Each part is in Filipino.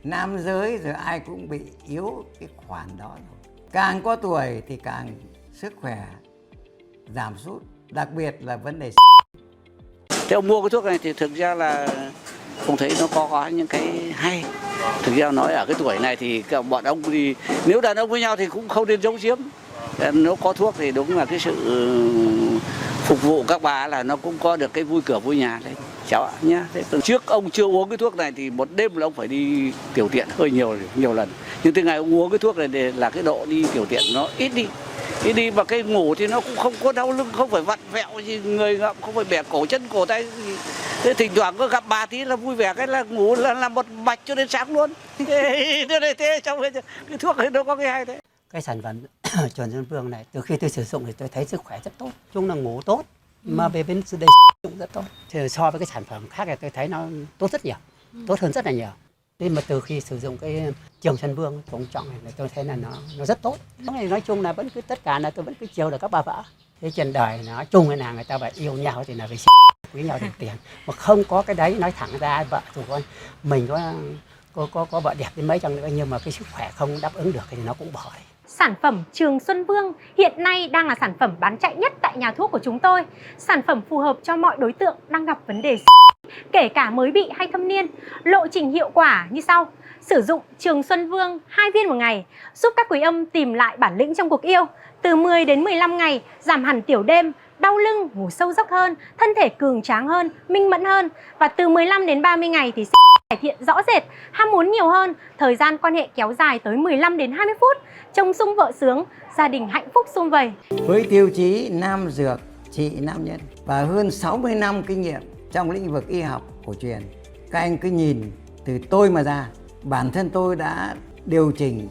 nam giới rồi ai cũng bị yếu cái khoản đó rồi. Càng có tuổi thì càng sức khỏe giảm sút, đặc biệt là vấn đề. Thế ông mua cái thuốc này thì thực ra là ông thấy nó có những cái hay. Thực ra nói ở cái tuổi này thì bọn ông thì nếu đàn ông với nhau thì cũng không nên giấu giếm. Nếu có thuốc thì đúng là cái sự phục vụ các bà là nó cũng có được cái vui cửa vui nhà đấy cháu ạ nhá. Từ trước ông chưa uống cái thuốc này thì một đêm là ông phải đi tiểu tiện hơi nhiều lần. Nhưng từ ngày ông uống cái thuốc này để là cái độ đi tiểu tiện nó ít đi và cái ngủ thì nó cũng không có đau lưng, không phải vặn vẹo gì người ngậm, không phải bẻ cổ chân cổ tay gì. Thế thỉnh thoảng có gặp bà tí là vui vẻ cái là ngủ là một mạch cho đến sáng luôn. Thế trong cái thuốc này nó có cái hay đấy. Cái sản phẩm Trường Xuân Vương này từ khi tôi sử dụng thì tôi thấy sức khỏe rất tốt, chung là ngủ tốt, mà về bên đây cũng rất tốt. Thì so với cái sản phẩm khác thì tôi thấy nó tốt rất nhiều, tốt hơn rất là nhiều. Nên mà từ khi sử dụng cái Trường Xuân Vương cũng chọn này tôi thấy là nó rất tốt. Nói chung là vẫn cứ tất cả là tôi vẫn cứ chiều được các bà vợ. Thế trên đời nói chung là người ta phải yêu nhau thì là phải với nhau để tiền, mà không có cái đấy nói thẳng ra vợ dù con mình có vợ đẹp đến mấy chăng nữa nhưng mà cái sức khỏe không đáp ứng được thì nó cũng bỏ đấy. Sản phẩm Trường Xuân Vương hiện nay đang là sản phẩm bán chạy nhất tại nhà thuốc của chúng tôi. Sản phẩm phù hợp cho mọi đối tượng đang gặp vấn đề kể cả mới bị hay thâm niên. Lộ trình hiệu quả như sau: sử dụng Trường Xuân Vương 2 viên một ngày giúp các quý ông tìm lại bản lĩnh trong cuộc yêu. Từ 10 đến 15 ngày giảm hẳn tiểu đêm, đau lưng, ngủ sâu giấc hơn, thân thể cường tráng hơn, minh mẫn hơn. Và từ 15 đến 30 ngày thì sẽ cải thiện rõ rệt, ham muốn nhiều hơn, thời gian quan hệ kéo dài tới 15 đến 20 phút, chồng sung vợ sướng, gia đình hạnh phúc sum vầy. Với tiêu chí nam dược trị nam nhân và hơn 60 năm kinh nghiệm trong lĩnh vực y học cổ truyền, các anh cứ nhìn từ tôi mà ra, bản thân tôi đã điều chỉnh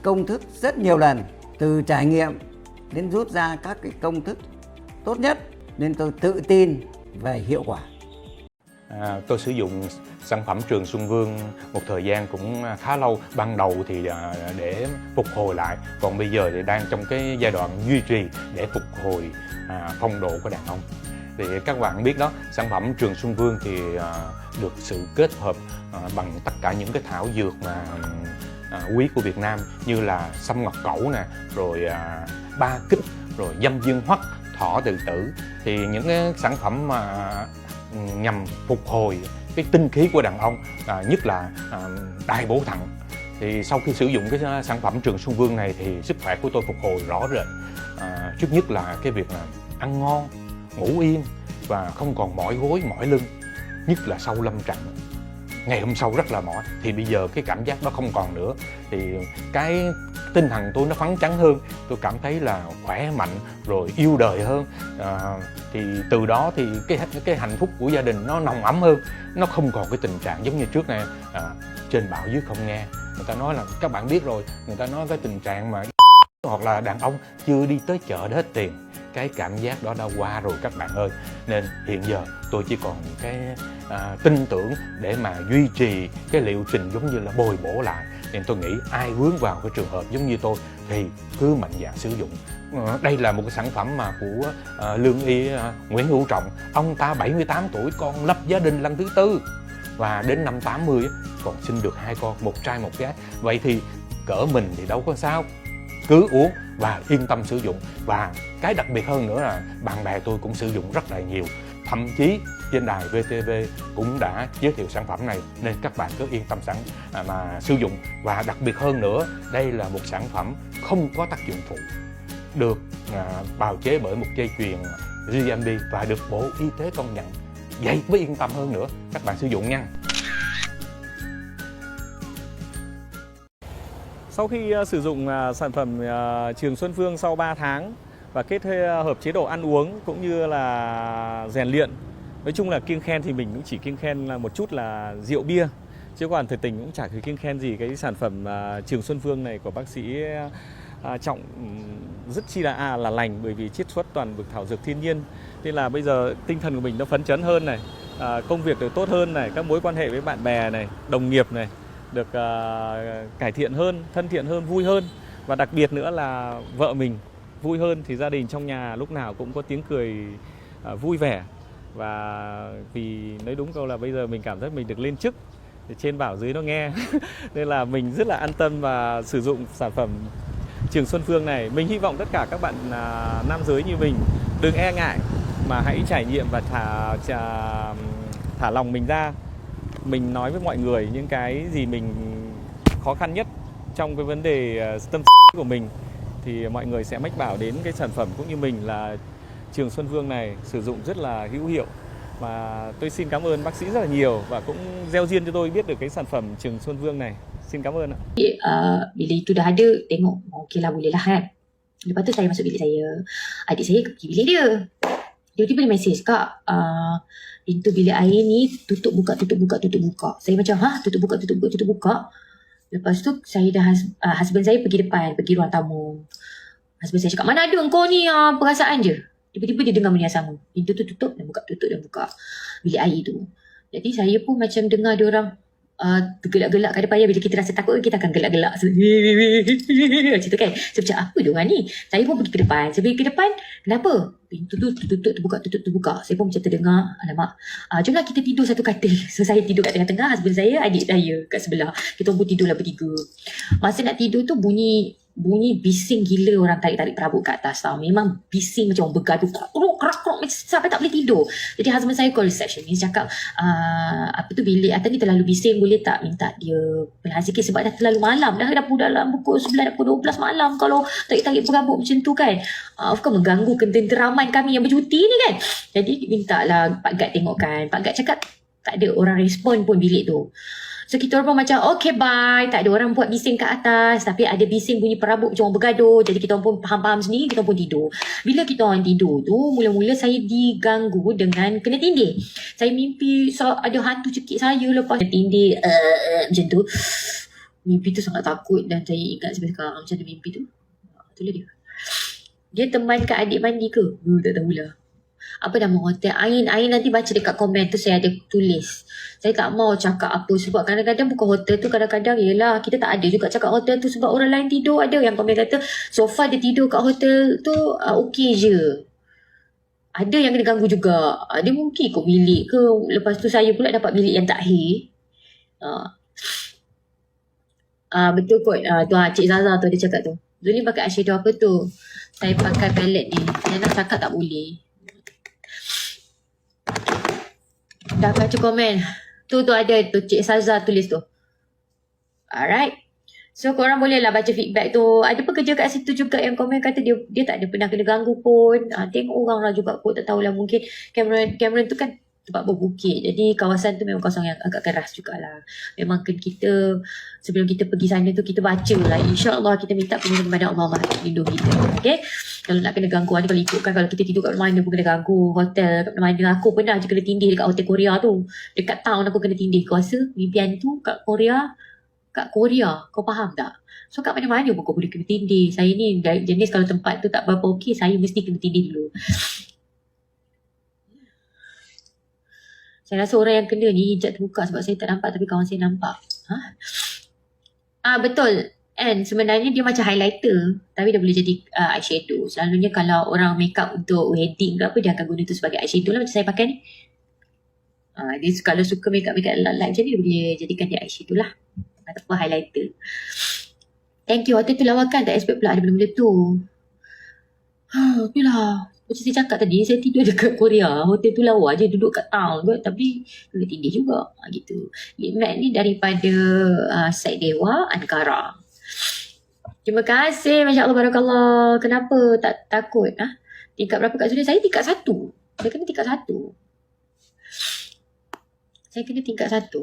công thức rất nhiều lần, từ trải nghiệm đến rút ra các cái công thức tốt nhất, nên tôi tự tin về hiệu quả. Tôi sử dụng sản phẩm Trường Xuân Vương một thời gian cũng khá lâu. Ban đầu thì để phục hồi lại, còn bây giờ thì đang trong cái giai đoạn duy trì để phục hồi phong độ của đàn ông. Thì các bạn biết đó, sản phẩm Trường Xuân Vương thì được sự kết hợp bằng tất cả những cái thảo dược mà quý của Việt Nam, như là sâm ngọc cẩu nè, rồi ba kích, rồi dâm dương hoắc, thỏ tự tử. Thì những cái sản phẩm mà nhằm phục hồi cái tinh khí của đàn ông, nhất là đai bổ thận. Thì sau khi sử dụng cái sản phẩm Trường Xuân Vương này thì sức khỏe của tôi phục hồi rõ rệt. Trước nhất là cái việc là ăn ngon, ngủ yên và không còn mỏi gối, mỏi lưng, nhất là sau lâm trận. Ngày hôm sau rất là mỏi, thì bây giờ cái cảm giác đó không còn nữa. Thì cái tinh thần tôi nó phấn chấn hơn, tôi cảm thấy là khỏe mạnh rồi yêu đời hơn. Thì từ đó thì cái hạnh phúc của gia đình nó nồng ấm hơn, nó không còn cái tình trạng giống như trước này, trên bảo dưới không nghe. Người ta nói là, các bạn biết rồi, người ta nói cái tình trạng mà hoặc là đàn ông chưa đi tới chợ để hết tiền. Cái cảm giác đó đã qua rồi các bạn ơi. Nên hiện giờ tôi chỉ còn cái tin tưởng để mà duy trì cái liệu trình giống như là bồi bổ lại. Nên tôi nghĩ ai vướng vào cái trường hợp giống như tôi thì cứ mạnh dạn sử dụng. Đây là một cái sản phẩm mà của lương y Nguyễn Hữu Trọng. Ông ta 78 tuổi còn lập gia đình lần thứ tư, và đến năm 80 còn sinh được 2 con, một trai một gái. Vậy thì cỡ mình thì đâu có sao, cứ uống và yên tâm sử dụng. Và cái đặc biệt hơn nữa là bạn bè tôi cũng sử dụng rất là nhiều, thậm chí trên đài VTV cũng đã giới thiệu sản phẩm này, nên các bạn cứ yên tâm sẵn mà sử dụng. Và đặc biệt hơn nữa, đây là một sản phẩm không có tác dụng phụ, được bào chế bởi một dây chuyền GMP và được Bộ Y tế công nhận. Vậy mới yên tâm hơn nữa, các bạn sử dụng nha. Sau khi sử dụng sản phẩm Trường Xuân Vương sau 3 tháng và kết hợp chế độ ăn uống cũng như là rèn luyện, nói chung là kiêng khen thì mình cũng chỉ kiêng khen là một chút là rượu bia, chứ còn thực tình cũng chả thấy kiêng khen gì cái sản phẩm Trường Xuân Vương này của bác sĩ Trọng rất chi là lành, bởi vì chiết xuất toàn vực thảo dược thiên nhiên. Nên là bây giờ tinh thần của mình nó phấn chấn hơn này, công việc được tốt hơn này, các mối quan hệ với bạn bè này, đồng nghiệp này được cải thiện hơn, thân thiện hơn, vui hơn. Và đặc biệt nữa là vợ mình vui hơn thì gia đình trong nhà lúc nào cũng có tiếng cười vui vẻ. Và vì nói đúng câu là bây giờ mình cảm thấy mình được lên chức, để trên bảo dưới nó nghe. Nên là mình rất là an tâm và sử dụng sản phẩm Trường Xuân Phương này. Mình hy vọng tất cả các bạn nam giới như mình đừng e ngại mà hãy trải nghiệm và thả lòng mình ra. Mình nói với mọi người những cái gì mình khó khăn nhất trong cái vấn đề tâm của mình, thì mọi người sẽ mách bảo đến cái sản phẩm cũng như mình là Trường Xuân Phương này sử dụng rất là hữu hiệu. Và tôi xin cảm ơn bác sĩ rất là nhiều và cũng gieo duyên cho tôi biết được cái sản phẩm Trường Xuân Phương này. Xin cảm ơn ạ. Bila itu dah ada, tengok okey lah, boleh lah kan. Lepas tu saya masuk bilik saya, adik saya pergi bilik dia. Tiba-tiba dia mesej, "Kak, pintu bilik air ni tutup buka. Saya macam, tutup buka. Lepas tu saya dah, husband saya pergi depan, pergi ruang tamu. Husband saya cakap, "Mana ada kau ni perasaan je." Tiba-tiba dia dengar benda yang sama. Pintu tu tutup dan buka bilik air tu. Jadi saya pun macam dengar dia orang tergelak-gelak ke depan. Bila kita rasa takut, kita akan gelak-gelak. Macam tu kan. Saya macam, apa dia orang ni? Saya pun pergi ke depan. Saya pergi ke depan, kenapa? Pintu tu tutup, terbuka. Saya pun macam terdengar, alamak, jomlah kita tidur satu katil. So saya tidur kat tengah-tengah, husband saya, adik saya kat sebelah. Kita pun tidurlah bertiga. Masa nak tidur tu bunyi bising gila orang tarik-tarik perabot kat atas tau. Memang bising macam orang bergaduh. Kerak-kerak macam sampai tak boleh tidur. Jadi husband saya call receptionist, cakap, bilik atas ni terlalu bising, boleh tak minta dia perlahan sikit sebab dah terlalu malam. Dah dalam pukul 11, pukul 12 malam kalau tarik-tarik perabot macam tu kan. Of course mengganggu ketenteraman kami yang bercuti ni kan. Jadi minta lah Pak Gad tengokkan. Pak Gad cakap tak ada orang respon pun bilik tu. So kita orang pun macam okay bye, tak ada orang buat bising kat atas, tapi ada bising bunyi perabot macam orang bergaduh. Jadi kita orang pun faham-faham sendiri, kita orang pun tidur. Bila kita orang tidur tu, mula-mula saya diganggu dengan kena tindih. Saya mimpi ada hantu cekik saya lepas tindih macam tu. Mimpi tu sangat takut dan saya ingat sampai sekarang macam mana mimpi tu. Itulah dia. Dia teman kat adik mandi ke? Tak tahulah. Apa nama hotel? Ain nanti baca dekat komen tu, saya ada tulis. Saya tak mau cakap apa sebab kadang-kadang bukan hotel tu, kadang-kadang yelah kita tak ada juga cakap hotel tu sebab orang lain tidur. Ada yang komen kata so far dia tidur kat hotel tu okey je. Ada yang kena ganggu juga. Dia mungkin ikut bilik ke. Lepas tu saya pula dapat bilik yang takhir. Betul kot. Tu Cik Zaza tu dia cakap tu. Zul ni pakai eyeshadow apa tu? Saya pakai palette ni. Saya nak cakap tak boleh. Dah baca komen. Tu ada tu Cik Zaza tulis tu. Alright. So korang boleh lah baca feedback tu. Ada pekerja kat situ juga yang komen kata dia tak ada pernah kena ganggu pun. Tengok orang lah juga kot. Tak tahulah, mungkin Cameron tu kan tempat berbukit. Jadi kawasan tu memang kawasan yang agak keras jugalah. Memang kita sebelum kita pergi sana tu kita baca lah. InsyaAllah kita minta perlindungan kepada Allah lindungi kita. Okay. Kalau nak kena ganggu, kalau ikutkan kalau kita tidur kat mana pun kena ganggu. Hotel kat mana. Aku pernah je kena tindih dekat hotel Korea tu. Dekat town aku kena tindih. Kau rasa mimpian tu kat Korea. Kau faham tak? So kat mana-mana pun kau boleh kena tindih. Saya ni jenis kalau tempat tu tak berapa okey, saya mesti kena tindih dulu. Saya rasa orang yang kena ni hijab terbuka sebab saya tak nampak tapi kawan saya nampak. Betul. And sebenarnya dia macam highlighter tapi dia boleh jadi eyeshadow. Selalunya kalau orang make up untuk wedding ke apa, dia akan guna tu sebagai eyeshadow lah macam saya pakai ni. Dia kalau suka make up light macam ni, dia boleh jadikan dia eyeshadow lah. Ataupun highlighter. Thank you. Hotel tu lawakan, tak expect pula ada benda-benda tu. Itulah. Macam saya cakap tadi, saya tidur dekat Korea. Hotel tu lawa je, duduk kat town kot. Tapi kena tindih juga. Gitu. Lip matte ni daripada site Dewa, Ankara. Terima kasih. Masya Allah, barakallah. Kenapa tak takut? Tingkat berapa kat Suria? Saya tingkat 1. Saya kena tingkat 1.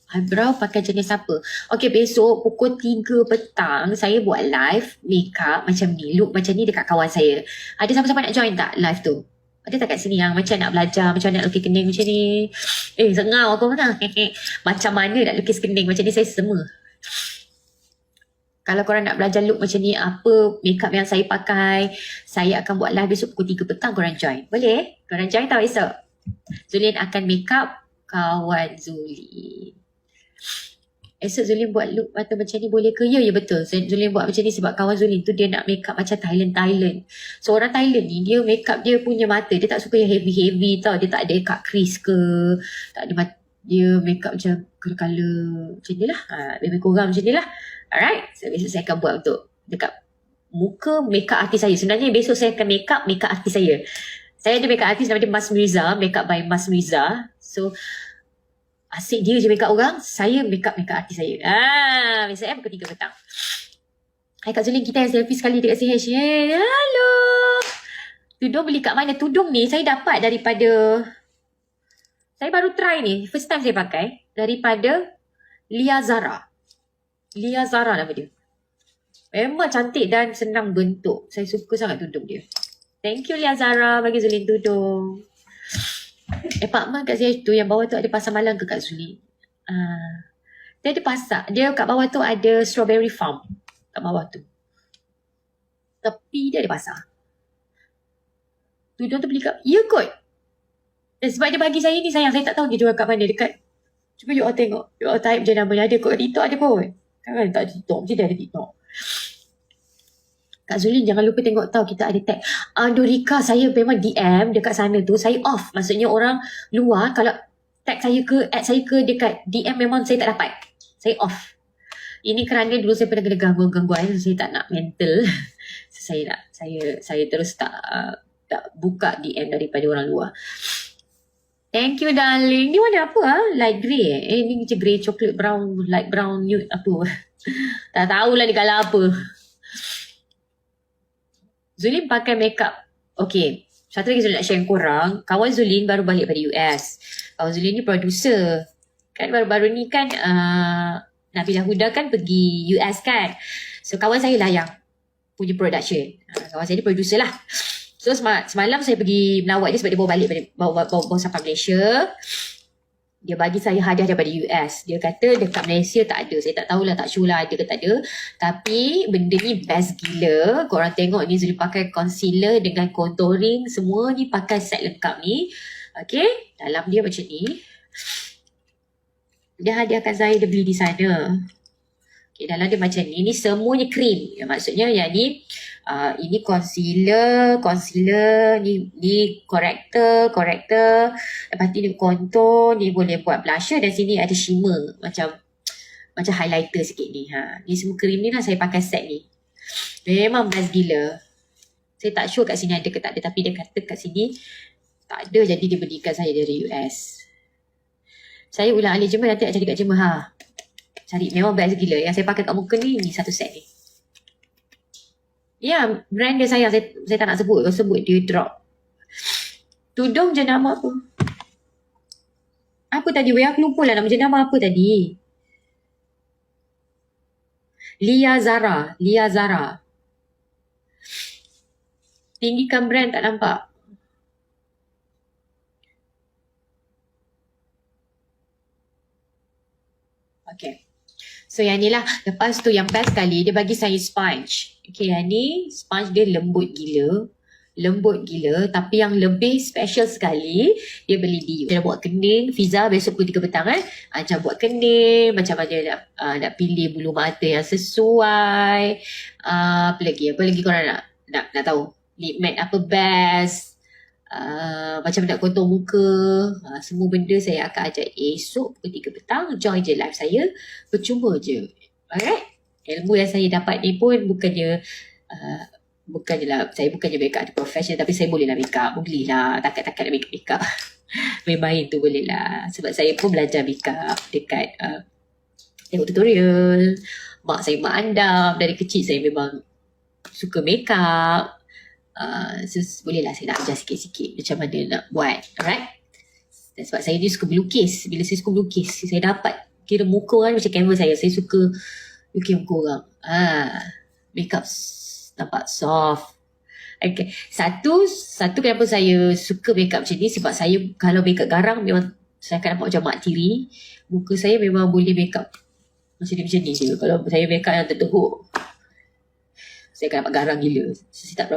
Eyebrow pakai jenis apa? Okay, besok pukul 3 petang saya buat live makeup macam ni, look macam ni dekat kawan saya. Ada siapa-siapa nak join tak live tu? Ada tak kat sini yang macam nak belajar macam nak lukis kening macam ni? Sengau aku mana? Macam mana nak lukis kening macam ni, saya semua. Kalau korang nak belajar look macam ni, apa makeup yang saya pakai, saya akan buat live besok pukul 3 petang, korang join. Boleh? Korang join tak besok? Zulin akan makeup kawan Zulin. Esok Zulin buat look mata macam ni boleh ke? Ya betul. Zulin buat macam ni sebab kawan Zulin tu dia nak make up macam Thailand. So orang Thailand ni dia make up dia punya mata. Dia tak suka yang heavy tau. Dia tak ada cut crease ke. Tak ada Dia make up macam colour macam ni lah. Lebih kurang macam ni lah. Alright. So besok saya akan buat untuk dekat muka make up artis saya. Sebenarnya besok saya akan make up artis saya. Saya ada make up artis nama dia Mas Mirza. Make up by Mas Mirza. So asyik dia je make up orang. Saya make up artis saya. Besok pukul 3 petang. Hai Kak Zulin, kita yang selfie sekali dekat CH. Hey, hello. Tudung beli kat mana? Tudung ni saya dapat daripada, saya baru try ni, first time saya pakai, daripada Lia Zara. Lia Zara nama dia. Memang cantik dan senang bentuk. Saya suka sangat tudung dia. Thank you Lia Zara bagi Zulin tudung. Apartment kat CH tu yang bawah tu ada pasar malam ke Kak Zulin? Dia ada pasar. Dia kat bawah tu ada strawberry farm. Kat bawah tu. Tepi dia ada pasar. Tudung tu beli kat, ya kot. Dan sebab dia bagi saya ni sayang, saya tak tahu dia jual kat mana. Dekat, cuba you all tengok. You all type je namanya. Ada kot. TikTok ada kot. Kan tak TikTok. Mesti dia ada TikTok. Kak Zulin jangan lupa tengok tahu kita ada tag. Dorika saya memang DM dekat sana tu. Saya off. Maksudnya orang luar kalau tag saya ke, add saya ke dekat DM memang saya tak dapat. Saya off. Ini kerana dulu saya pernah kena gangguan. Saya tak nak mental. So, saya terus tak buka DM daripada orang luar. Thank you darling. Ni warna apa Light grey ni macam grey chocolate brown, light brown nude apa. Tak tahulah ni colour apa. Zulin pakai makeup. Okay. Satu lagi Zulin nak share korang. Kawan Zulin baru balik dari US. Kawan Zulin ni producer. Kan baru-baru ni kan Nabila Huda kan pergi US kan. So kawan saya lah yang punya production. Kawan saya ni producer lah. So semalam saya pergi melawat dia sebab dia bawa sampai Malaysia. Dia bagi saya hadiah daripada US. Dia kata dekat Malaysia tak ada. Saya tak tahulah, tak sure lah ada ke tak ada. Tapi benda ni best gila. Korang tengok ni Zulin pakai concealer dengan contouring. Semua ni pakai set lengkap ni. Okay. Dalam dia macam ni. Dia hadiahkan saya, dia beli di sana. Okay, dalam dia macam ni. Ni semuanya cream. Maksudnya yang ni ini concealer, ni corrector, lepas ni contour, ni boleh buat blusher dan sini ada shimmer macam highlighter sikit ni. Ni semua cream ni lah saya pakai set ni. Memang best gila. Saya tak sure kat sini ada ke tak ada, tapi dia kata kat sini tak ada, jadi dia belikan saya dari US. Saya ulang alik Jember, nanti nak cari kat Jember. Cari, memang best gila. Yang saya pakai kat muka ni satu set ni. Ya, brand dia sayang. Saya tak nak sebut. Kalau sebut dia drop. Tudung jenama apa? Apa tadi? Aku lupa lah nama jenama apa tadi. Lia Zara. Tinggikan brand tak nampak. Okay. So yang ni lah. Lepas tu yang best sekali dia bagi saya sponge. Okay, yang ni sponge dia lembut gila. Tapi yang lebih special sekali dia beli di dia buat kening. Fiza besok pukul 3 petang macam buat kening, macam mana nak pilih bulu mata yang sesuai. Apa lagi korang nak tahu? Lip matte apa best? Macam nak contour muka. Semua benda saya akan ajak esok pukul 3 petang. Join je live saya. Percuma je. Alright. Ilmu yang saya dapat ni pun bukannya saya bukannya make up professional, tapi saya boleh lah make up. Boleh lah. Takat-takat nak make up. Main-main tu boleh lah. Sebab saya pun belajar make up dekat tengok tutorial. Mak andam. Dari kecil saya memang suka make up. So boleh lah saya nak ajar sikit-sikit macam mana nak buat. Alright. Dan sebab saya ni suka melukis. Bila saya suka melukis, saya dapat kira muka orang macam canvas saya. Saya suka lukis muka orang. Makeup nampak soft. Okay. Satu kenapa saya suka makeup macam ni, sebab saya kalau makeup garang memang saya akan nampak macam mak tiri. Muka saya memang boleh makeup macam ni je. Kalau saya makeup yang terteruk, saya akan nampak garang gila. Saya tak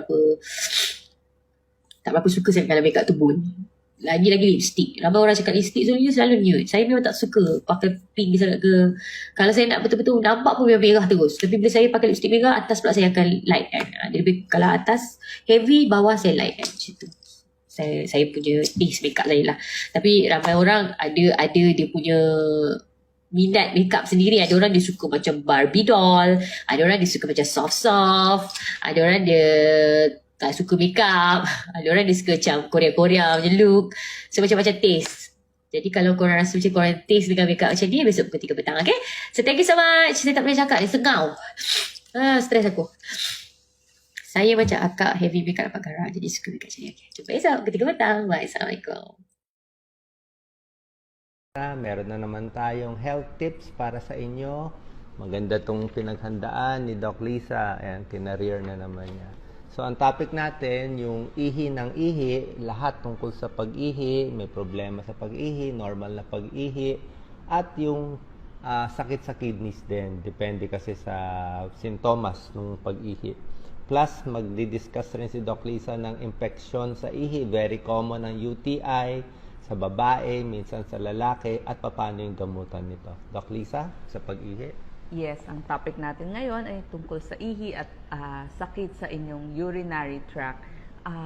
berapa suka saya kalau makeup tu pun. Lagi-lagi lipstick. Ramai orang cakap lipstick tu selalu nude. Saya memang tak suka pakai pink sangat ke. Kalau saya nak betul-betul nampak pun memang merah terus. Tapi bila saya pakai lipstick merah, atas pula saya akan light kan. Dia lebih, kalau atas heavy, bawah saya light kan. Macam tu. saya punya taste makeup saya lah. Tapi ramai orang ada dia punya minat makeup sendiri. Ada orang dia suka macam Barbie doll, ada orang dia suka macam soft-soft, ada orang dia tak suka makeup, ada orang dia suka macam Korea-Korea punya look. So macam-macam taste. Jadi kalau korang rasa macam korang taste dengan makeup macam ni, besok pukul 3 petang, okay? So thank you so much. Saya tak boleh cakap, dia sengau. Stres aku. Saya macam akak heavy makeup dapat garak, jadi suka makeup macam ni. Okay. Jumpa esok pukul 3 petang. Bye. Assalamualaikum. Meron na naman tayong health tips para sa inyo. Maganda tong pinaghandaan ni Doc Lisa. Ayan, kinareer na naman niya. So, ang topic natin, yung ihi ng ihi, lahat tungkol sa pag-ihi, may problema sa pag-ihi, normal na pag-ihi, at yung sakit sa kidneys din. Depende kasi sa sintomas ng pag-ihi. Plus, magdi-discuss rin si Doc Lisa ng infection sa ihi. Very common ang UTI sa babae, minsan sa lalaki, at paano yung gamutan nito. Doc Lisa, sa pag-ihi? Yes, ang topic natin ngayon ay tungkol sa ihi at sakit sa inyong urinary tract.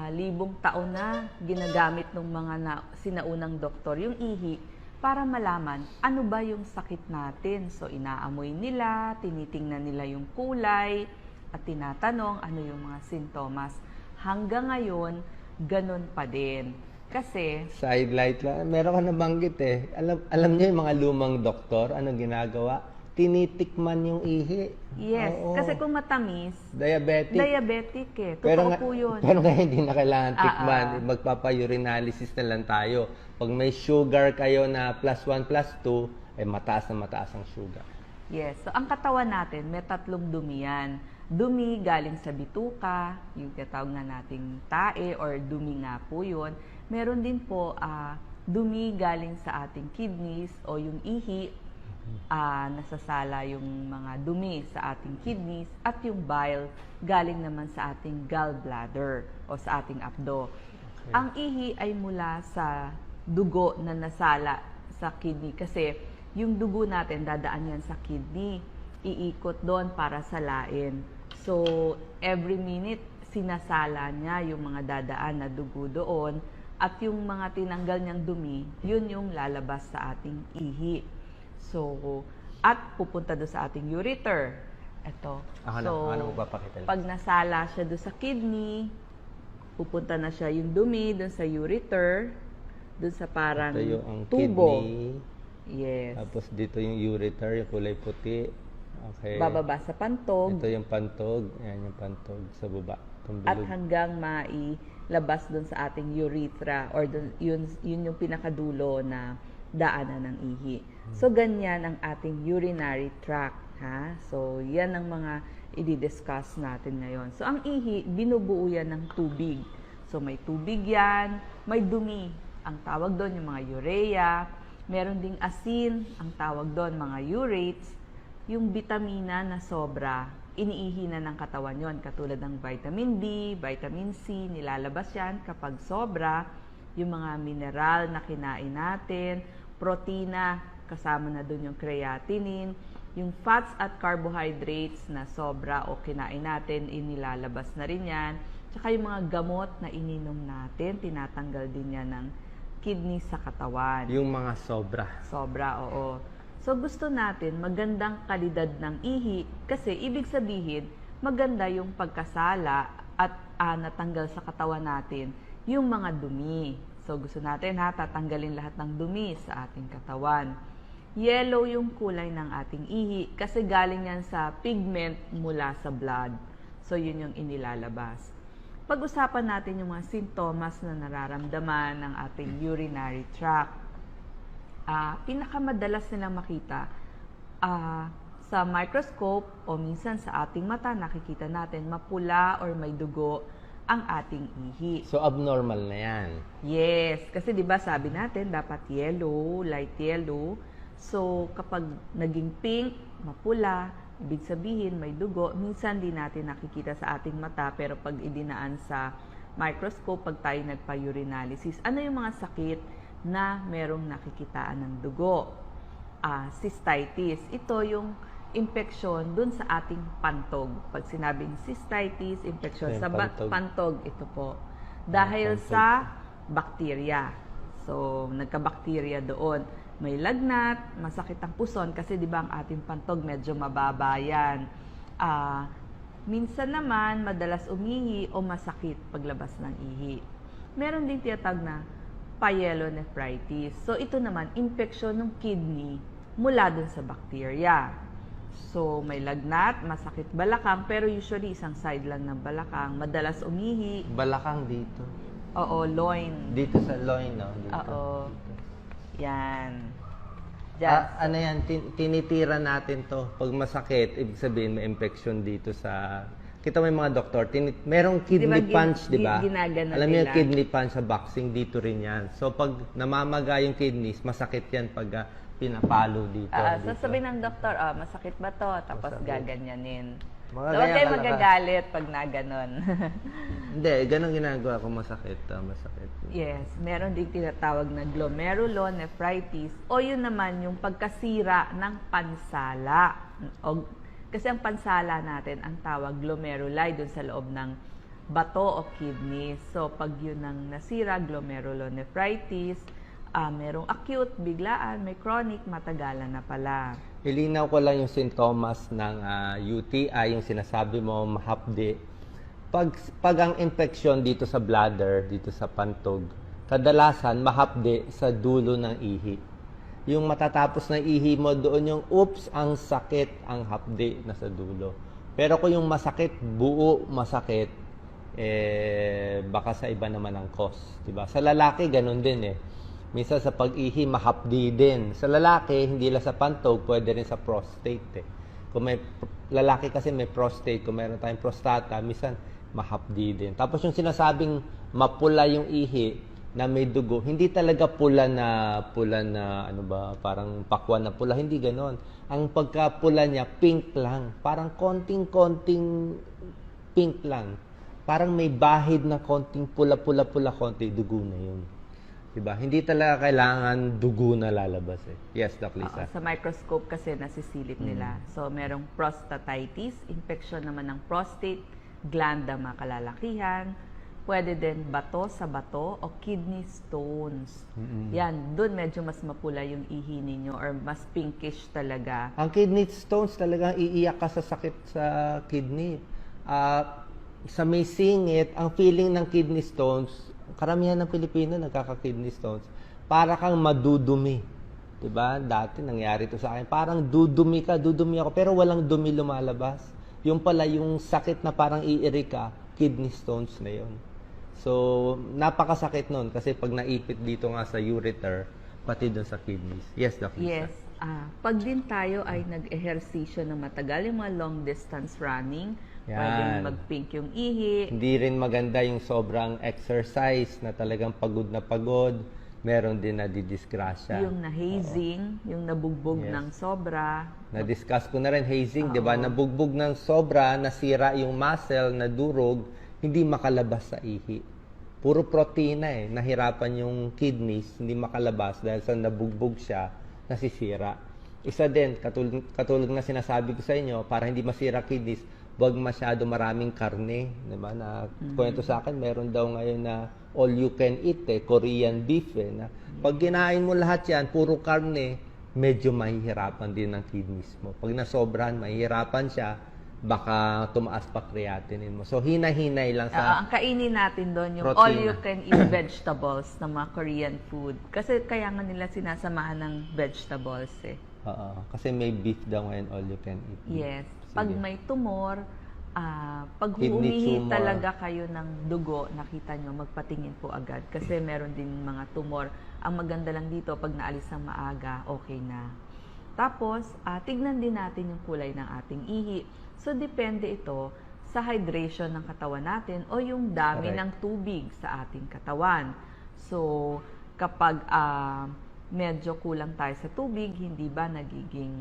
Libong taon na ginagamit ng mga sinaunang doktor yung ihi para malaman ano ba yung sakit natin. So inaamoy nila, tinitingnan nila yung kulay, at tinatanong ano yung mga sintomas. Hanggang ngayon, ganun pa din. Kasi Sidelight lang. Meron ka nabanggit eh. Alam niyo yung mga lumang doktor, anong ginagawa? Tinitikman yung ihi. yes, Oo. kasi kung matamis, Diabetic. eh. Pero Totoo po yun. Pero ngayon hindi na kailangan tikman. Magpapa-urinalysis na lang tayo. Pag may sugar kayo na +1, +2, eh mataas na mataas ang sugar. Yes. So, ang katawan natin, may 3 dumi yan. Dumi galing sa bituka, yung tinatawag na nating tae or dumi nga po yun. Meron din po dumi galing sa ating kidneys o yung ihi, nasasala yung mga dumi sa ating kidneys, at yung bile galing naman sa ating gallbladder o sa ating abdo. Okay. Ang ihi ay mula sa dugo na nasala sa kidney kasi yung dugo natin dadaan yan sa kidney, iikot doon para salain. So every minute sinasala niya yung mga dadaan na dugo doon, at yung mga tinanggal niyang dumi, yun yung lalabas sa ating ihi. So, at pupunta doon sa ating ureter. Ito. Ano magpapakita? Pag nasala siya doon sa kidney, pupunta na siya yung dumi doon sa ureter, doon sa parang Ito yung ang tubo. kidney. Yes. Tapos dito yung ureter, yung kulay puti. Okay. Bababa sa pantog. Ito yung pantog. Ayan yung pantog sa baba. At hanggang mailabas doon sa ating urethra, or yun yung pinakadulo na daanan ng ihi. So, ganyan ang ating urinary tract. Ha? So, yan ang mga i-discuss natin ngayon. So, ang ihi, binubuo yan ng tubig. So, may tubig yan, may dumi. Ang tawag doon yung mga urea. Meron ding asin, ang tawag doon mga urates. Yung vitamina na sobra, iniihi na ng katawan yon, katulad ng vitamin D, vitamin C, nilalabas yan kapag sobra. Yung mga mineral na kinain natin, protina, kasama na doon yung creatinine, yung fats at carbohydrates na sobra o kinain natin, inilalabas na rin yan. Tsaka yung mga gamot na ininom natin, tinatanggal din yan ng kidney sa katawan. Yung mga sobra. Sobra, oo. So gusto natin magandang kalidad ng ihi kasi ibig sabihin maganda yung pagkasala at natanggal sa katawan natin yung mga dumi. So gusto natin tatanggalin lahat ng dumi sa ating katawan. Yellow yung kulay ng ating ihi kasi galing yan sa pigment mula sa blood. So yun yung inilalabas. Pag-usapan natin yung mga sintomas na nararamdaman ng ating urinary tract. Pinakamadalas nilang makita sa microscope o minsan sa ating mata, nakikita natin mapula or may dugo ang ating ihi. So, abnormal na yan. Yes, kasi 'di ba sabi natin dapat yellow, light yellow. So, kapag naging pink, mapula, ibig sabihin may dugo. Minsan di natin nakikita sa ating mata, pero pag idinaan sa microscope, pag tayo nagpa-urinalysis, ano yung mga sakit na merong nakikitaan ng dugo? Cystitis. Ito yung infection dun sa ating pantog. Pag sinabing cystitis, infection sa pantog, ito po. Dahil sa bakterya. So, nagka-bakterya doon. May lagnat, masakit ang puson kasi di ba ang ating pantog medyo mababa yan. Minsan naman, madalas umihi o masakit paglabas ng ihi. Meron din tinatawag na pyelonephritis. So, ito naman, infeksyon ng kidney mula dun sa bakterya. So, may lagnat, masakit balakang, pero usually isang side lang ng balakang. Madalas umihi. Balakang dito. Oo, loin. Dito sa loin, no? Dito. Oo. Yan. Ano yan, tinitira natin to. Pag masakit, ibig sabihin may infection dito sa... Kita mo yung mga doktor, merong kidney punch, di ba? Ginagano Alam mo yung nila. kidney punch sa boxing, dito rin yan. So pag namamaga yung kidneys, masakit yan pag pinapalo dito. Sasabihin ng doktor, masakit ba to? Tapos Masakit. gaganyanin. Mga So, ganyan kayo kalakas. magagalit pag naganon. Hindi, ganun ginagawa ko, masakit. Masakit. Yes, meron din tinatawag na glomerulonephritis o yun naman yung pagkasira ng pansala. Kasi ang pansala natin, ang tawag glomeruli dun sa loob ng bato o kidney. So, pag yun ang nasira, glomerulonephritis, merong acute, biglaan, may chronic, matagalan na pala. Ilinaw ko lang yung sintomas ng UTI, yung sinasabi mo, mahapdi. Pag ang infection dito sa bladder, dito sa pantog, kadalasan mahapdi sa dulo ng ihi. Yung matatapos na ihi mo doon yung, oops, ang sakit, ang hapdi na sa dulo. Pero kung yung masakit, buo masakit, baka sa iba naman ang cause. Diba? Sa lalaki, ganun din eh. Minsan sa pag-ihi, mahapdi din. Sa lalaki, hindi lang sa pantog, pwede rin sa prostate eh. Kung may lalaki kasi may prostate, kung meron tayong prostata, minsan mahapdi din. Tapos yung sinasabing mapula yung ihi na may dugo, hindi talaga pula na ano ba, parang pakwan na pula, hindi ganon. Ang pagkapula niya, pink lang. Parang konting pink lang. Parang may bahid na konting pula-pula konti, dugo na yun. Diba? Hindi talaga kailangan dugo na lalabas eh. Yes, Doc Lisa. Sa microscope kasi nasisilip nila. So, merong prostatitis, infection naman ng prostate, gland na makalalakihan, pwede din bato sa bato o kidney stones. Yan, doon medyo mas mapula yung ihi ninyo or mas pinkish talaga. Ang kidney stones talaga iiyak ka sa sakit sa kidney. Sa may singit, ang feeling ng kidney stones, karamihan ng Pilipino nagkaka-kidney stones, para kang madudumi. Diba? Dati nangyari to sa akin. Parang dudumi ako, pero walang dumi lumalabas. Yung pala, yung sakit na parang iiri ka, kidney stones na yun. So, napakasakit nun kasi pag naipit dito nga sa ureter, pati dun sa kidneys. Yes, Dr. Lisa. Yes. Pag din tayo ay nag-ehersisyo ng matagal, yung mga long distance running, pwede mag-pink yung ihi. Hindi rin maganda yung sobrang exercise na talagang pagod na pagod. Meron din na didisgrasya. Yung na-hazing, yung nabugbog ng sobra. Na-discuss ko na rin, hazing, di ba? Nabugbog ng sobra, nasira yung muscle, nadurog, hindi makalabas sa ihi. Puro protina eh. Nahirapan yung kidneys, hindi makalabas dahil sa nabugbog siya, nasisira. Isa din, katulad na sinasabi ko sa inyo, para hindi masira kidneys, wag masyado maraming karne. Diba? Na kwento sa akin, meron daw ngayon na all you can eat, Korean beef. Na pag kinain mo lahat yan, puro karne, medyo mahihirapan din ang kidneys mo. Pag nasobran, mahihirapan siya, baka tumaas pa creatinine mo. So, hinay-hinay lang sa ang kainin natin doon, yung protina. all you can eat vegetables na mga Korean food. Kasi kaya nga nila sinasamahan ng vegetables eh. Kasi may beef daw ngayon, all you can eat. Yes. Pag may tumor, pag Kidney humihi tumor. talaga kayo ng dugo, nakita nyo, magpatingin po agad. Kasi meron din mga tumor. Ang maganda lang dito, pag naalis ang maaga, okay na. Tapos, tignan din natin yung kulay ng ating ihi. So, depende ito sa hydration ng katawan natin o yung dami Correct. ng tubig sa ating katawan. So, kapag medyo kulang tayo sa tubig, hindi ba nagiging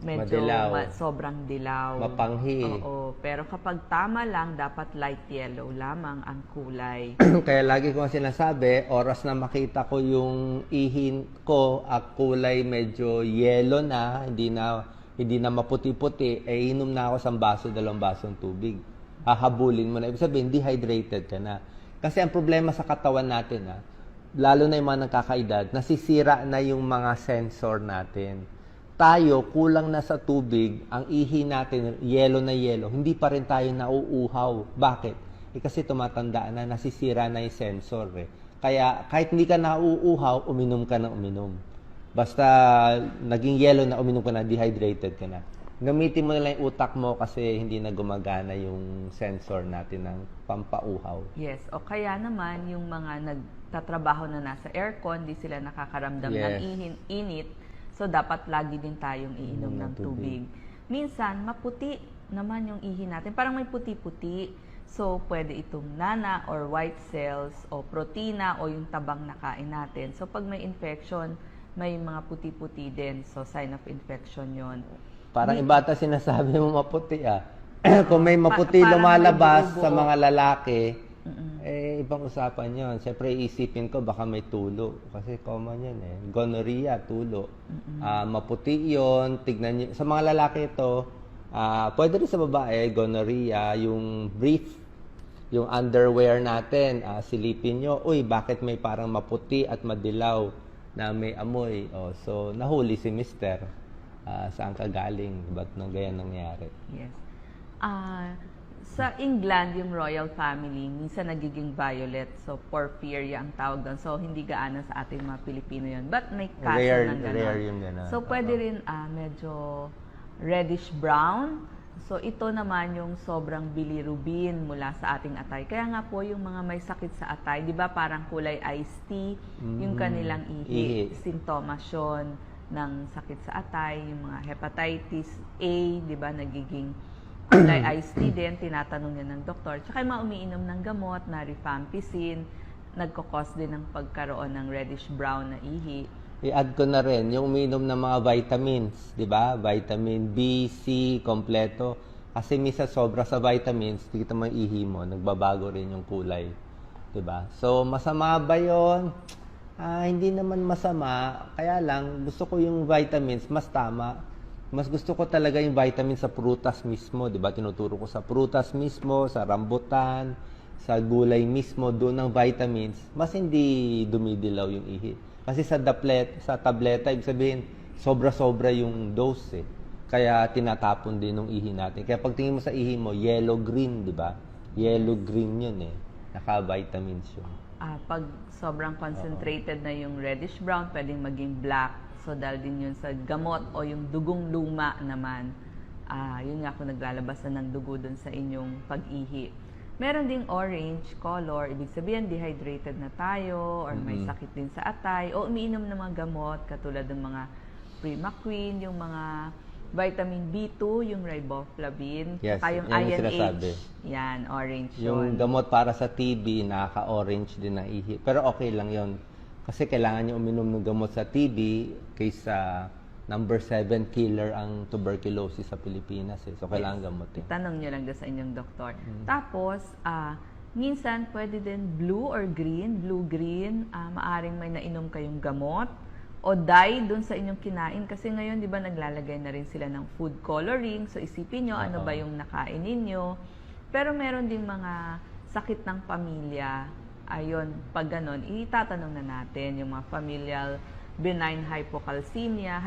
medyo Madilaw. sobrang dilaw? Mapanghi. Oo. Pero kapag tama lang, dapat light yellow lamang ang kulay. Kaya lagi ko sinasabi, oras na makita ko yung ihin ko at kulay medyo yellow na, hindi na maputi-puti, inom na ako 1 baso, 2 basong tubig. Hahabulin mo na. Ibig sabihin, dehydrated ka na. Kasi ang problema sa katawan natin, lalo na yung mga nagkakaedad, nasisira na yung mga sensor natin. Tayo, kulang na sa tubig, ang ihi natin, yelo na yelo, hindi pa rin tayo nauuhaw. Bakit? Kasi tumatandaan na, nasisira na yung sensor. Kaya kahit hindi ka nauuhaw, uminom ka ng uminom. Basta naging yelo na, uminom ka na, dehydrated ka na. Gamitin mo na lang yung utak mo kasi hindi na gumagana yung sensor natin ng pampauhaw. Yes, o kaya naman yung mga nagtatrabaho na nasa aircon, di sila nakakaramdam ng init, so dapat lagi din tayong iinom ng tubig. Minsan, maputi naman yung ihi natin, parang may puti-puti. So, pwede itong nana or white cells o protina o yung tabang na kain natin. So, pag may infection, may mga puti-puti din. So, sign of infection yon. Parang iba ata sinasabi mo maputi Kung may maputi lumalabas sa mga lalaki, ibang usapan yon. Siyempre, iisipin ko baka may tulo. Kasi common yun Gonorrhea, tulo. Maputi yon. Tignan nyo. Sa mga lalaki ito, pwede rin sa babae, gonorrhea, yung brief, yung underwear natin, silipin nyo, uy, bakit may parang maputi at madilaw na may amoy? So, nahuli si mister. Saan ka galing? Ba't nang ganyan nangyari? Yes. Sa England, yung royal family, minsan nagiging violet. So, porphyria ang tawag doon. So, hindi gaano sa ating mga Pilipino yun. But may kaso ng gano'n. Rare yung gano'n. So, pwede rin medyo reddish-brown. So, ito naman yung sobrang bilirubin mula sa ating atay. Kaya nga po, yung mga may sakit sa atay, di ba parang kulay iced tea, yung kanilang ihi. Sintomas yun ng sakit sa atay, yung mga hepatitis A, di ba, nagiging kulay iced tea din, tinatanong niya ng doktor. Tsaka yung mga umiinom ng gamot na rifampicin, nagkakos din ng pagkaroon ng reddish-brown na ihi. I-add ko na rin yung umiinom ng mga vitamins, di ba? Vitamin B, C, kompleto. Kasi misa sobra sa vitamins, tignan mo yung ihi mo, nagbabago rin yung kulay. Di ba? So, masama ba yun? Hindi naman masama. Kaya lang, gusto ko yung vitamins, mas tama. Mas gusto ko talaga yung vitamins sa prutas mismo. Di ba? Tinuturo ko sa prutas mismo, sa rambutan, sa gulay mismo, doon ng vitamins. Mas hindi dumidilaw yung ihi. Kasi sa tableta, ibig sabihin, sobra-sobra yung dose Kaya tinatapon din ng ihi natin. Kaya pag tingin mo sa ihi mo, yellow-green, di ba? Yellow-green yun Naka-vitamins yun. Pag sobrang concentrated na yung reddish-brown, pwedeng maging black. So, dahil din yun sa gamot o yung dugong luma naman. Yun nga kung naglalabas na ng dugo dun sa inyong pag-ihi. Meron ding orange color, ibig sabihin dehydrated na tayo or may sakit din sa atay o umiinom ng mga gamot katulad ng mga Primaquine, yung mga vitamin B2, yung riboflavin, Yes, yung yan yung INH. sinasabi. Yan, orange Yung yun. gamot para sa TB, nakaka-orange din ang ihi. Pero okay lang yon kasi kailangan niyo uminom ng gamot sa TB kaysa number 7 killer ang tuberculosis sa Pilipinas. So, kailangan gamutin. Tanong nyo lang doon sa inyong doktor. Tapos, minsan pwede din blue or green. Blue-green, maaring may nainom kayong gamot o dye doon sa inyong kinain. Kasi ngayon, di ba, naglalagay na rin sila ng food coloring. So, isipin nyo ano ba yung nakain ninyo. Pero meron din mga sakit ng pamilya. Ayun, pag ganon, itatanong na natin yung mga familial benign hypercalcemia,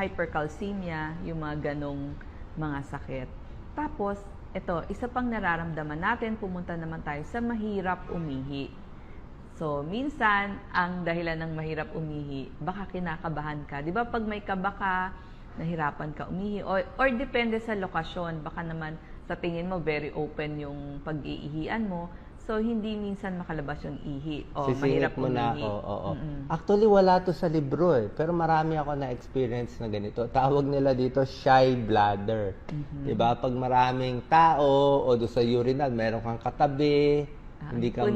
yung mga ganong mga sakit. Tapos, ito, isa pang nararamdaman natin, pumunta naman tayo sa mahirap umihi. So, minsan, ang dahilan ng mahirap umihi, baka kinakabahan ka. Di ba, pag may kaba ka, nahirapan ka umihi. Or depende sa lokasyon, baka naman sa tingin mo, very open yung pag-iihian mo. So, hindi minsan makalabas yung ihi. Mahirap mo na umihi. Actually, wala to sa libro Pero marami ako na-experience na ganito. Tawag nila dito, shy bladder. Diba? Pag maraming tao o doon sa urinal, meron kang katabi, hindi ka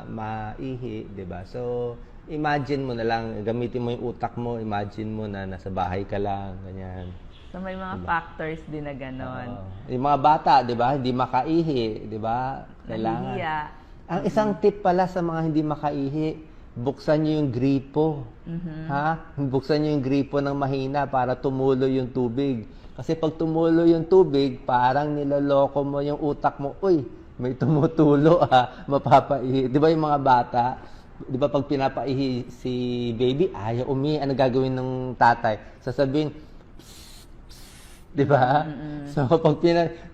maihi. Diba? So, imagine mo na lang, gamitin mo yung utak mo, imagine mo na nasa bahay ka lang, ganyan. So, may mga factors din na gano'n. Yung mga bata, di ba, hindi makaihi, di ba? Kailangan. Nahihiya. Ang isang tip pala sa mga hindi makaihi, buksan nyo yung gripo. Buksan nyo yung gripo ng mahina para tumulo yung tubig. Kasi pag tumulo yung tubig, parang niloloko mo yung utak mo, uy, may tumutulo mapapaihi. Di ba yung mga bata, di ba pag pinapaihi si baby, ayaw umihi, ano gagawin ng tatay? Sasabihin, di ba? So, pag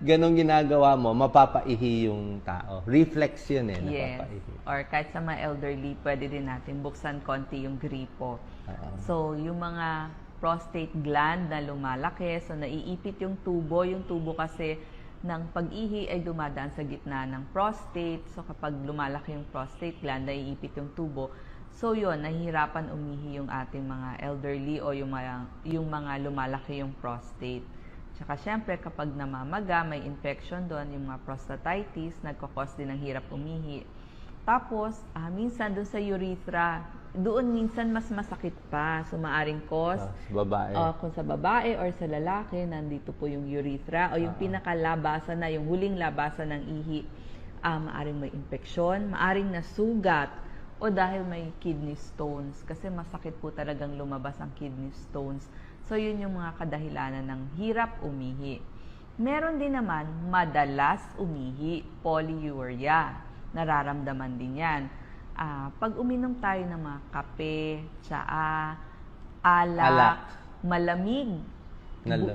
ganong ginagawa mo, mapapaihi yung tao. Reflex yun Yes. napapaihi. Or kahit sa mga elderly, pwede din natin buksan konti yung gripo. So, yung mga prostate gland na lumalaki, so naiipit yung tubo kasi ng pag-ihi ay dumadaan sa gitna ng prostate. So, kapag lumalaki yung prostate gland, naiipit yung tubo. So, yun, nahihirapan umihi yung ating mga elderly o yung mga lumalaki yung prostate. Tsaka syempre kapag namamaga, may infection doon, yung mga prostatitis, nagkakos din ng hirap umihi. Tapos, minsan doon sa urethra, doon minsan mas masakit pa. So, maaring cause, Babae. kung sa babae or sa lalaki, nandito po yung urethra o yung pinakalabasan na, yung huling labasan ng ihi, maaring may infeksyon, maaring nasugat, o dahil may kidney stones. Kasi masakit po talagang lumabas ang kidney stones. So, yun yung mga kadahilanan ng hirap umihi. Meron din naman madalas umihi, polyuria. Nararamdaman din yan. Pag uminom tayo ng mga kape, tsaa, alak, malamig,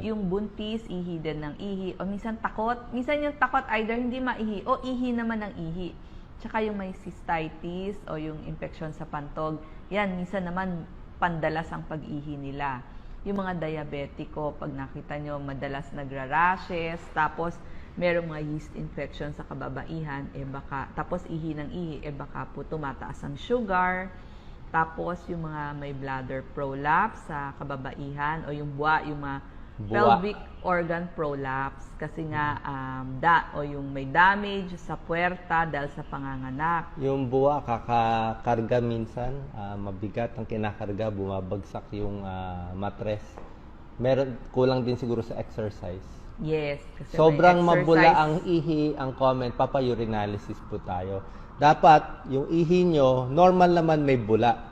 yung buntis, ihi din ng ihi, o minsan takot. Minsan yung takot either hindi maihi o ihi naman ng ihi. Tsaka yung may cystitis o yung infection sa pantog, yan, minsan naman pandalas ang pag-ihi nila. Yung mga diabetiko, pag nakita nyo, madalas nagra-rashes, tapos merong mga yeast infection sa kababaihan, tapos ihi ng ihi, baka po tumataas ang sugar. Tapos yung mga may bladder prolapse sa kababaihan, o yung mga pelvic organ prolapse, kasi nga yung may damage sa puwerta dahil sa panganganak. Yung buwa, kakakarga minsan, mabigat ang kinakarga, bumabagsak yung matres. Kulang din siguro sa exercise. Yes. Kasi Sobrang may exercise. mabula ang ihi, ang comment, papa-urinalysis po tayo. Dapat, yung ihi nyo, normal naman may bula.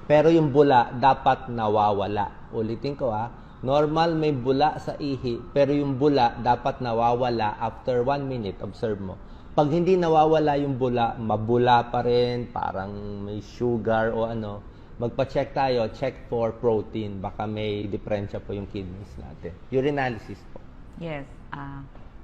Pero yung bula, dapat nawawala. Ulitin ko normal may bula sa ihi, pero yung bula dapat nawawala after 1 minute. Observe mo. Pag hindi nawawala yung bula, mabula pa rin, parang may sugar o ano, magpa-check tayo, check for protein. Baka may diferensya po yung kidneys natin. Urinalysis po. Yes.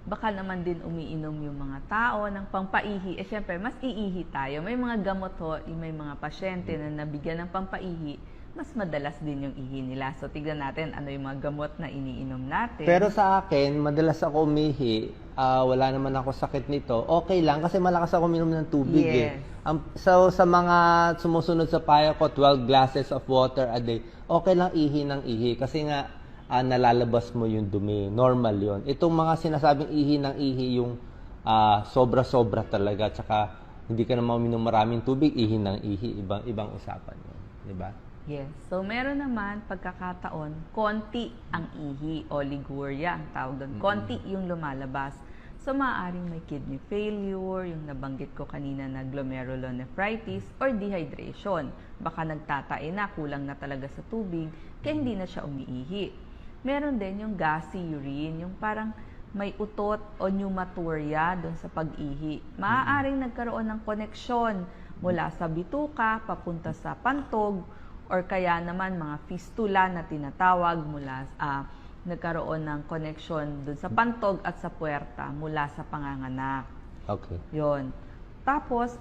Baka naman din umiinom yung mga tao ng pampaihi. Siyempre, mas iihi tayo. May mga gamot may mga pasyente na nabigyan ng pampaihi, mas madalas din yung ihi nila. So, tignan natin ano yung mga gamot na iniinom natin. Pero sa akin, madalas ako umihi, wala naman ako sakit nito. Okay lang, kasi malakas ako uminom ng tubig Yes. So, sa mga sumusunod sa payo ko, 12 glasses of water a day, okay lang ihi ng ihi. Kasi nga, nalalabas mo yung dumi. Normal yon. Itong mga sinasabing ihi ng ihi, yung sobra-sobra talaga, tsaka hindi ka naman uminom maraming tubig, ihi ng ihi, ibang usapan yun. Diba? Yes. So, meron naman pagkakataon, konti ang ihi, oliguria ang tawag doon. Konti yung lumalabas. So, maaaring may kidney failure, yung nabanggit ko kanina na glomerulonephritis, or dehydration. Baka nagtatae na, kulang na talaga sa tubig, kaya hindi na siya umiihi. Meron din yung gassy urine, yung parang may utot o pneumaturia doon sa pag-ihi. Maaaring nagkaroon ng koneksyon mula sa bituka, papunta sa pantog, or kaya naman mga fistula na tinatawag mula nagkaroon ng connection dun sa pantog at sa puwerta mula sa panganganak. Okay. Yon. Tapos,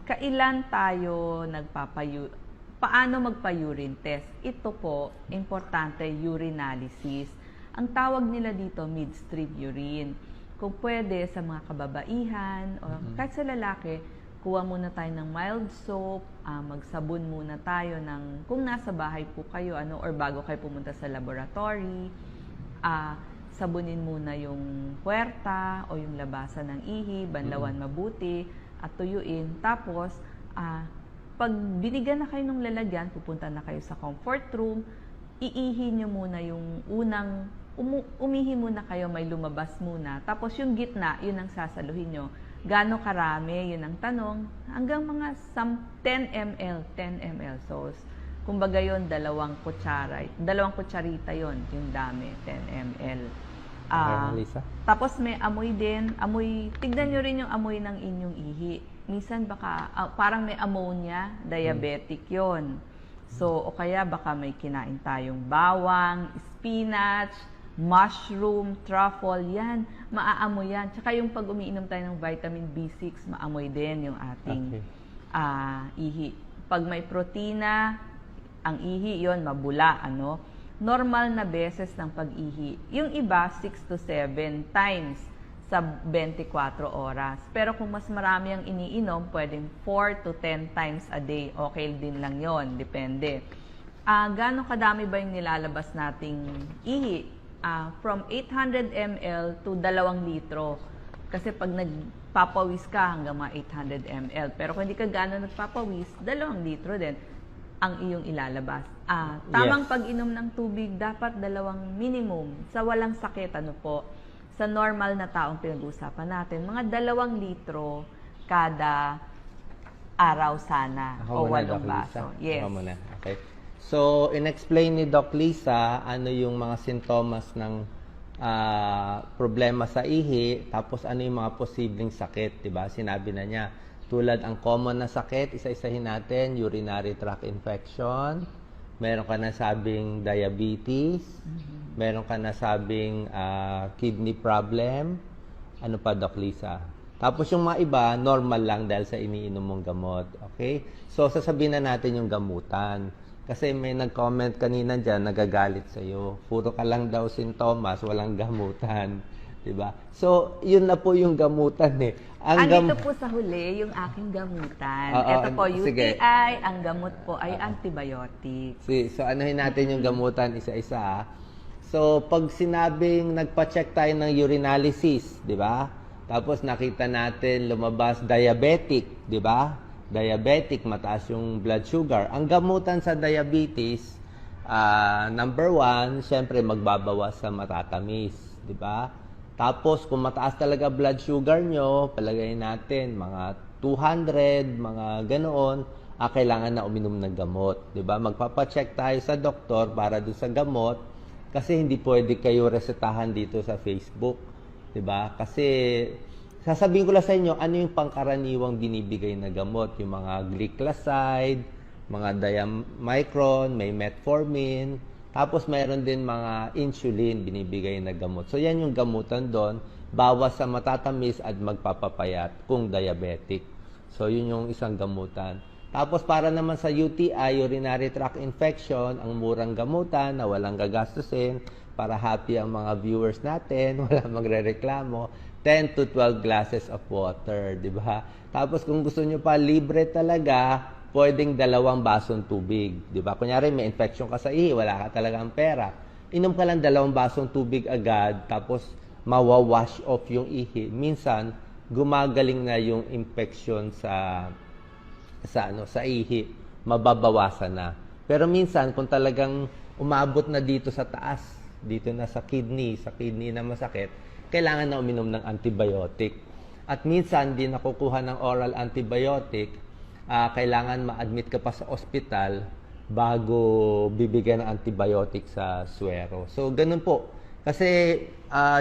kailan tayo paano magpa-urine test? Ito po, importante, urinalysis. Ang tawag nila dito, midstream urine. Kung pwede, sa mga kababaihan, o kahit sa lalaki, kuha muna tayo ng mild soap, magsabon muna tayo kung nasa bahay po kayo, or bago kayo pumunta sa laboratory, sabunin muna yung puwerta o yung labasan ng ihi, banlawan mabuti, at tuyuin. Tapos, pag binigyan na kayo ng lalagyan, pupunta na kayo sa comfort room, iihi nyo muna yung umihi muna kayo, may lumabas muna. Tapos yung gitna, yun ang sasaluhin nyo. Gaano karami, yun ang tanong, hanggang mga 10 ml. So, kumbaga yun, 2 kutsarita yun, yung dami, 10 ml. Okay, Lisa? Tapos may amoy din, tignan nyo rin yung amoy ng inyong ihi. Minsan baka, parang may ammonia, diabetic yon. So, o kaya baka may kinain tayong bawang, spinach, mushroom, truffle, yan, maaamoy yan. Tsaka yung pag umiinom tayo ng vitamin B6, maamoy din yung ating ihi. Pag may protina, ang ihi yon mabula, ano? Normal na beses ng pag-ihi. Yung iba, 6 to 7 times sa 24 oras. Pero kung mas marami ang iniinom, pwedeng 4 to 10 times a day. Okay din lang yon, depende. Gano'ng kadami ba yung nilalabas nating ihi? From 800 ml to 2 litro. Kasi pag nagpapawis ka hanggang mga 800 ml. Pero kung hindi ka gano'n nagpapawis, 2 litro din ang iyong ilalabas. Tamang pag-inom ng tubig, dapat 2 minimum. Sa walang sakit, ano po, sa normal na taong pinag-uusapan natin, mga 2 litro kada araw sana. O 8 baso. Yes. Ako muna. Okay. So, in-explain ni Doc Lisa ano yung mga sintomas ng problema sa ihi, tapos ano yung mga posibleng sakit, diba? Sinabi na niya, tulad ang common na sakit, isa-isahin natin, urinary tract infection, meron ka na sabing diabetes, meron ka na sabing kidney problem, ano pa, Doc Lisa? Tapos yung mga iba, normal lang dahil sa iniinom mong gamot, okay? So, sasabihin na natin yung gamutan. Kasi may nag-comment kanina dyan, nagagalit sa'yo. Puro ka lang daw sintomas, walang gamutan. Diba? So, yun na po yung gamutan eh. Andito po sa huli yung aking gamutan. Ito po, UTI, sige. ang gamot po ay antibiotics. So, anuhin natin yung gamutan isa-isa. So, pag sinabing nagpa-check tayo ng urinalysis, di ba? Tapos nakita natin lumabas diabetic, di ba? Diabetic, mataas yung blood sugar. Ang gamutan sa diabetes, number 1, syempre magbabawas sa matatamis, di ba? Tapos, kung mataas talaga blood sugar nyo, palagay natin, mga 200, mga ganoon, kailangan na uminom ng gamot. Diba? Magpapacheck tayo sa doktor para doon sa gamot kasi hindi pwede kayo resetahan dito sa Facebook. Diba? Kasi, sasabihin ko lang sa inyo, ano yung pangkaraniwang binibigay na gamot? Yung mga glycoside, mga diamicron, may metformin, tapos mayroon din mga insulin binibigay na gamot. So yan yung gamutan doon, bawas sa matatamis at magpapapayat kung diabetic. So yun yung isang gamutan. Tapos para naman sa UTI, urinary tract infection, ang murang gamutan na walang gagastusin, para happy ang mga viewers natin, wala magrereklamo, 10 to 12 glasses of water, di ba? Tapos kung gusto nyo pa libre talaga, pwedeng 2 basong tubig. Di ba? Kunyari, may infection ka sa ihi, wala ka talagang pera. Inom ka lang 2 basong tubig agad, tapos mawawash off yung ihi. Minsan, gumagaling na yung infection sa ihi. Mababawasan na. Pero minsan, kung talagang umabot na dito sa taas, dito na sa kidney na masakit, kailangan na uminom ng antibiotic. At minsan, di nakukuha ng oral antibiotic, kailangan ma-admit ka pa sa ospital bago bibigyan ng antibiotic sa suwero. So, ganun po. Kasi,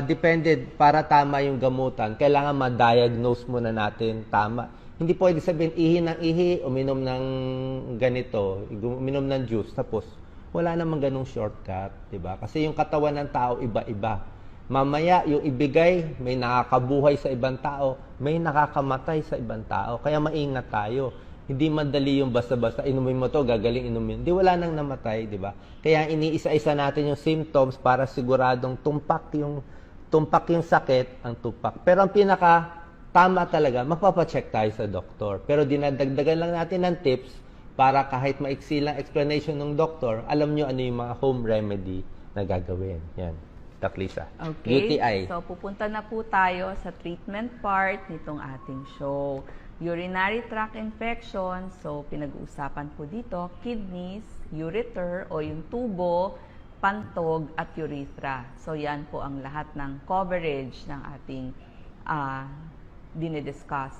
depende, para tama yung gamutan, kailangan ma-diagnose muna natin tama. Hindi pwede sabihin, ihi ng ihi, uminom ng ganito, uminom ng juice, tapos wala namang ganung shortcut, diba? Kasi yung katawan ng tao, iba-iba. Mamaya, yung ibigay, may nakakabuhay sa ibang tao, may nakakamatay sa ibang tao. Kaya maingat tayo. Hindi madali yung basta-basta, inumin mo to, gagaling inumin. Di wala nang namatay, di ba? Kaya iniisa-isa natin yung symptoms para siguradong tumpak yung sakit, ang tumpak. Pero ang tama talaga, magpapacheck tayo sa doktor. Pero dinadagdagan lang natin ng tips para kahit maiksi lang explanation ng doktor, alam nyo ano yung mga home remedy na gagawin. Yan. Doc Lisa. Okay. UTI. So, pupunta na po tayo sa treatment part nitong ating show. Urinary tract infection, so pinag-uusapan po dito, kidneys, ureter o yung tubo, pantog at urethra. So yan po ang lahat ng coverage ng ating dinidiscuss.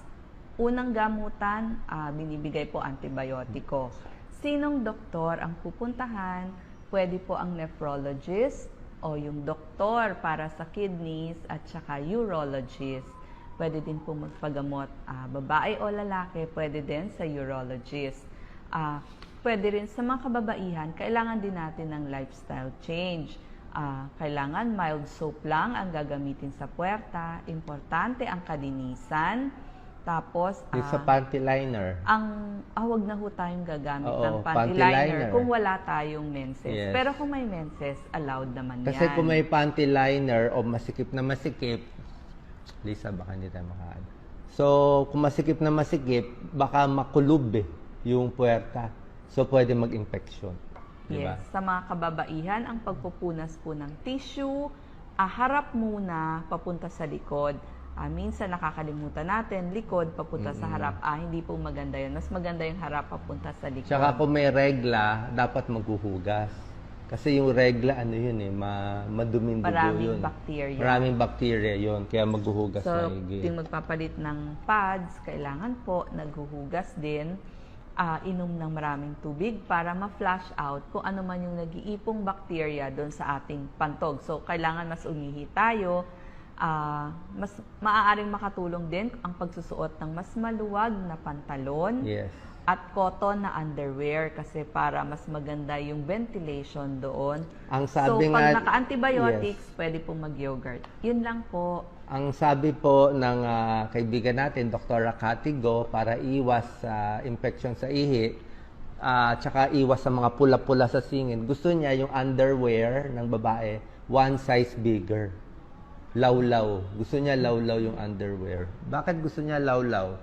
Unang gamutan, binibigay po antibiotiko. Sinong doktor ang pupuntahan? Pwede po ang nephrologist, o yung doktor para sa kidneys at saka urologist. Pwede din po magpagamot babae o lalaki, pwede din sa urologist. Pwede rin sa mga kababaihan, kailangan din natin ng lifestyle change. Kailangan mild soap lang ang gagamitin sa puwerta. Importante ang kalinisan. Tapos, Yung sa panty liner. wag na ho tayong gagamit Oo, ng panty panty liner liner. kung wala tayong menses. Yes. Pero kung may menses, allowed naman Kasi yan. kung may panty liner o masikip na masikip, Lisa, baka hindi tayo makaano. So, kung masikip na masikip, baka makulub yung puwerta. So, pwede mag-infection. Diba? Yes. Sa mga kababaihan, ang pagpupunas po ng tissue, harap muna, papunta sa likod. Minsan nakakalimutan natin, likod, papunta sa harap. Hindi po maganda yun. Mas maganda yung harap, papunta sa likod. Tsaka kung may regla, dapat maghuhugas. Kasi yung regla, ano yun maduming dugo Maraming yun. bacteria. Maraming bacteria yun. Kaya maghuhugas So, maigi. yung magpapalit ng pads, kailangan po naghuhugas din. Inom ng maraming tubig para ma-flush out kung ano man yung nag-iipong bacteria doon sa ating pantog. So, kailangan mas umihi tayo. Mas maaaring makatulong din ang pagsusuot ng mas maluwag na pantalon Yes. at cotton na underwear kasi para mas maganda yung ventilation doon. Ang So, sabi pag nga, naka-antibiotics, pwede pong mag-yogurt. Yun lang po. ang sabi po ng kaibigan natin, Dr. Katigo, para iwas sa infection sa ihi, tsaka iwas sa mga pula-pula sa singin, gusto niya yung underwear ng babae, one size bigger. Lawlaw. Gusto niya lawlaw yung underwear. Bakit gusto niya lawlaw?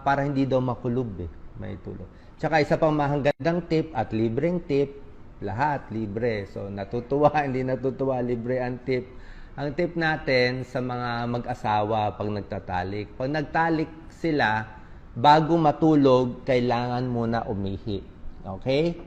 Para hindi daw makulub may tulog. Tsaka isa pang mahanggang tip at libreng tip, lahat libre. So natutuwa, hindi natutuwa, libre ang tip. Ang tip natin sa mga mag-asawa pag nagtatalik. Pag nagtalik sila, bago matulog, kailangan muna umihi. Okay?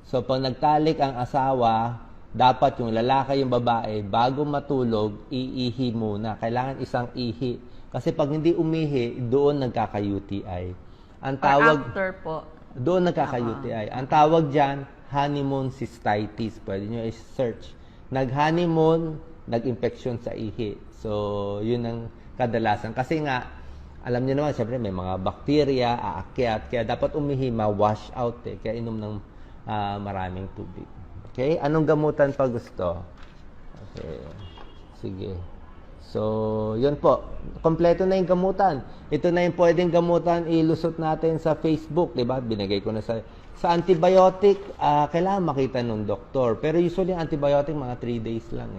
So pag nagtalik ang asawa, dapat yung lalaki, yung babae, bago matulog, iihi muna. Kailangan isang ihi. Kasi pag hindi umihi, doon nagkaka-UTI. Ang tawag, After po. doon nagkaka-UTI. Ang tawag dyan, honeymoon cystitis. Pwede nyo i-search. Nag-honeymoon, nag-infection sa ihi. So, yun ang kadalasan. Kasi nga, alam niyo naman, syempre may mga bakterya, aakyat. Kaya dapat umihi, ma-wash out. Kaya inom ng maraming tubig. Okay? Anong gamutan pa gusto? Okay. Sige. So, yun po. Kompleto na yung gamutan. Ito na yung pwedeng gamutan, ilusot natin sa Facebook, di ba? Binigay ko na sa antibiotic, kailangan makita ng doktor. Pero usually, antibiotic, mga 3 days lang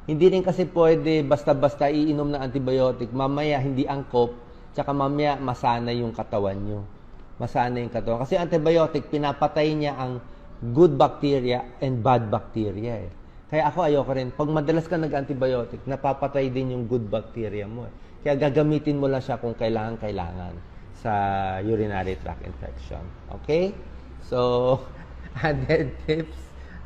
Hindi rin kasi pwede basta-basta iinom ng antibiotic. Mamaya, hindi angkop. Tsaka mamaya, masana yung katawan nyo. Masana yung katawan. Kasi antibiotic, pinapatay niya ang good bacteria and bad bacteria Kaya ako ayoko rin. Pag madalas ka nag-antibiotic, napapatay din yung good bacteria mo Kaya gagamitin mo lang siya kung kailangan sa urinary tract infection. Okay? So, added tips.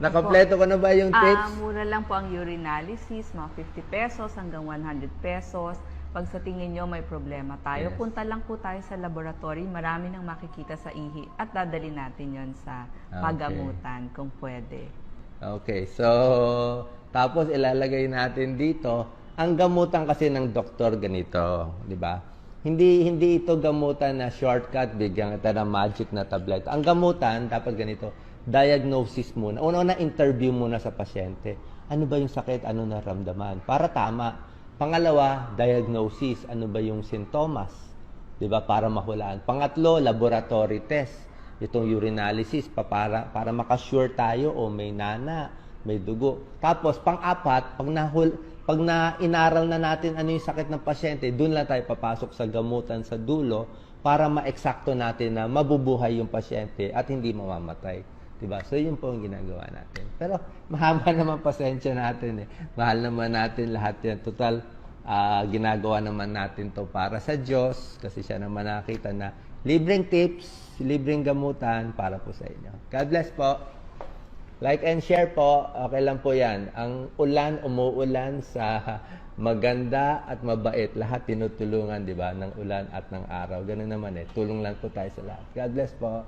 Nakompleto ko na ba yung tips? Mura lang po ang urinalysis, mga 50 pesos hanggang 100 pesos. Pag sa tingin nyo may problema tayo, Yes. punta lang po tayo sa laboratory. Marami nang makikita sa ihi at dadali natin yon sa Okay. pagamutan kung pwede. Okay, so tapos ilalagay natin dito, ang gamutan kasi ng doktor ganito, di ba? Hindi ito gamutan na shortcut, bigyan kita ng magic na tablet. Ang gamutan dapat ganito, diagnosis muna. Una-una interview muna sa pasyente. Ano ba yung sakit, ano naramdaman? Para tama. Pangalawa, diagnosis, ano ba yung sintomas? 'Di ba? Para mahulaan. Pangatlo, laboratory test. Itong urinalysis para makasure tayo o may nana, may dugo. Tapos pang-apat, pag inaral na natin ano yung sakit ng pasyente, doon lang tayo papasok sa gamutan sa dulo para ma-eksakto natin na mabubuhay yung pasyente at hindi mamamatay. Diba? So yun po ang ginagawa natin. Pero mahaba naman pasensya natin Mahal naman natin lahat yan. Total, ginagawa naman natin to para sa Diyos kasi siya naman nakita na libreng tips, libreng gamutan para po sa inyo. God bless po. Like and share po. Okay lang po yan. Ang ulan, umuulan sa maganda at mabait. Lahat tinutulungan, di ba? Ng ulan at ng araw. Ganun naman Tulong lang po tayo sa lahat. God bless po.